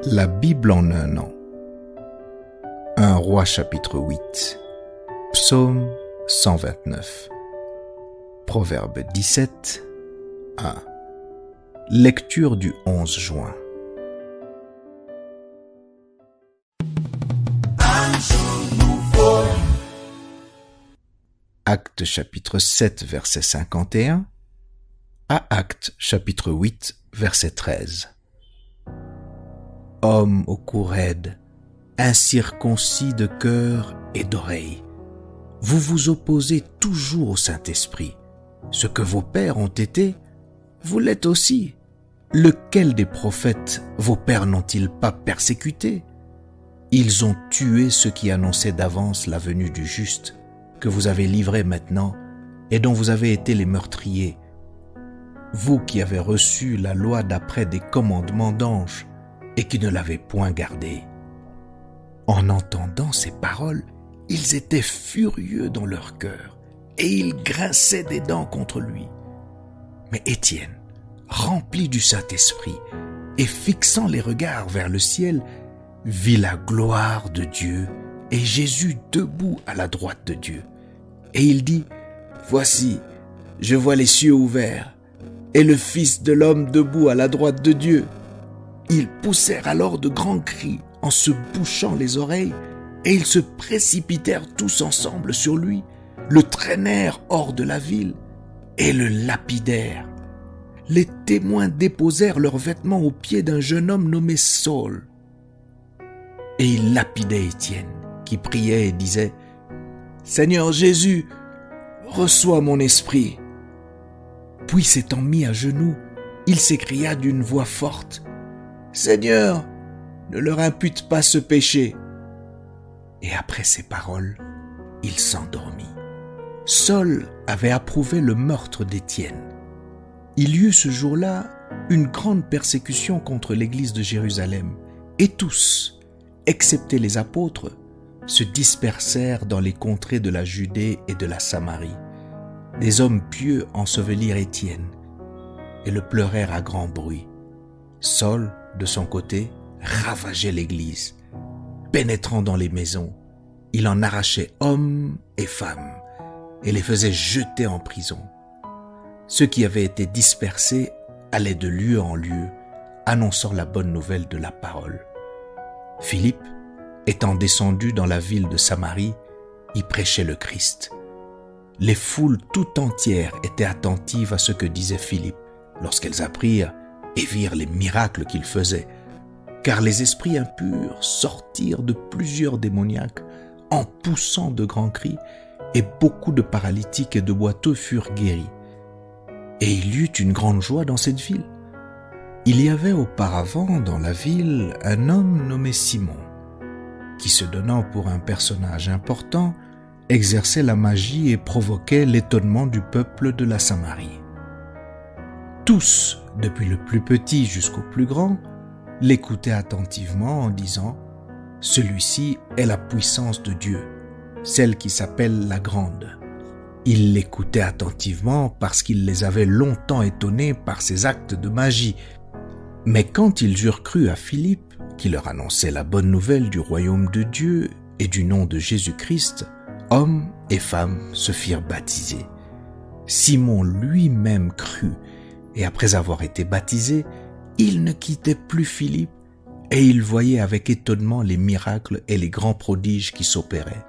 La Bible en un an. 1 Roi chapitre 8. Psaume 129. Proverbe 17. 1. Lecture du 11 juin. Actes chapitre 7 verset 51 à Actes chapitre 8 verset 13. Homme au cou raide, incirconcis de cœur et d'oreille, vous vous opposez toujours au Saint-Esprit. Ce que vos pères ont été, vous l'êtes aussi. Lequel des prophètes vos pères n'ont-ils pas persécuté? Ils ont tué ceux qui annonçaient d'avance la venue du juste, que vous avez livré maintenant et dont vous avez été les meurtriers. Vous qui avez reçu la loi d'après des commandements d'anges et qui ne l'avez point gardée. En entendant ces paroles, ils étaient furieux dans leur cœur et ils grinçaient des dents contre lui. Mais Étienne, rempli du Saint-Esprit et fixant les regards vers le ciel, vit la gloire de Dieu et Jésus debout à la droite de Dieu. Et il dit, « Voici, je vois les cieux ouverts et le Fils de l'homme debout à la droite de Dieu. » Ils poussèrent alors de grands cris en se bouchant les oreilles et ils se précipitèrent tous ensemble sur lui, le traînèrent hors de la ville et le lapidèrent. Les témoins déposèrent leurs vêtements aux pieds d'un jeune homme nommé Saul. Et ils lapidaient Étienne, qui priait et disait, « Seigneur Jésus, reçois mon esprit. » Puis s'étant mis à genoux, il s'écria d'une voix forte, « Seigneur, ne leur impute pas ce péché. » Et après ces paroles, il s'endormit. Saul avait approuvé le meurtre d'Étienne. Il y eut ce jour-là une grande persécution contre l'église de Jérusalem, et tous, excepté les apôtres, se dispersèrent dans les contrées de la Judée et de la Samarie. Des hommes pieux ensevelirent Étienne et le pleurèrent à grand bruit. Saul, de son côté, ravageait l'église. Pénétrant dans les maisons, il en arrachait hommes et femmes et les faisait jeter en prison. Ceux qui avaient été dispersés allaient de lieu en lieu, annonçant la bonne nouvelle de la parole. Philippe, étant descendu dans la ville de Samarie, y prêchait le Christ. Les foules tout entières étaient attentives à ce que disait Philippe lorsqu'elles apprirent et virent les miracles qu'il faisait, car les esprits impurs sortirent de plusieurs démoniaques en poussant de grands cris, et beaucoup de paralytiques et de boiteux furent guéris. Et il y eut une grande joie dans cette ville. Il y avait auparavant dans la ville un homme nommé Simon, qui se donnant pour un personnage important, exerçait la magie et provoquait l'étonnement du peuple de la Samarie. Tous, depuis le plus petit jusqu'au plus grand, l'écoutaient attentivement en disant « Celui-ci est la puissance de Dieu, celle qui s'appelle la Grande. » Ils l'écoutaient attentivement parce qu'il les avait longtemps étonnés par ses actes de magie. Mais quand ils eurent cru à Philippe, qui leur annonçait la bonne nouvelle du royaume de Dieu et du nom de Jésus-Christ, hommes et femmes se firent baptiser. Simon lui-même crut, et après avoir été baptisé, il ne quittait plus Philippe, et il voyait avec étonnement les miracles et les grands prodiges qui s'opéraient.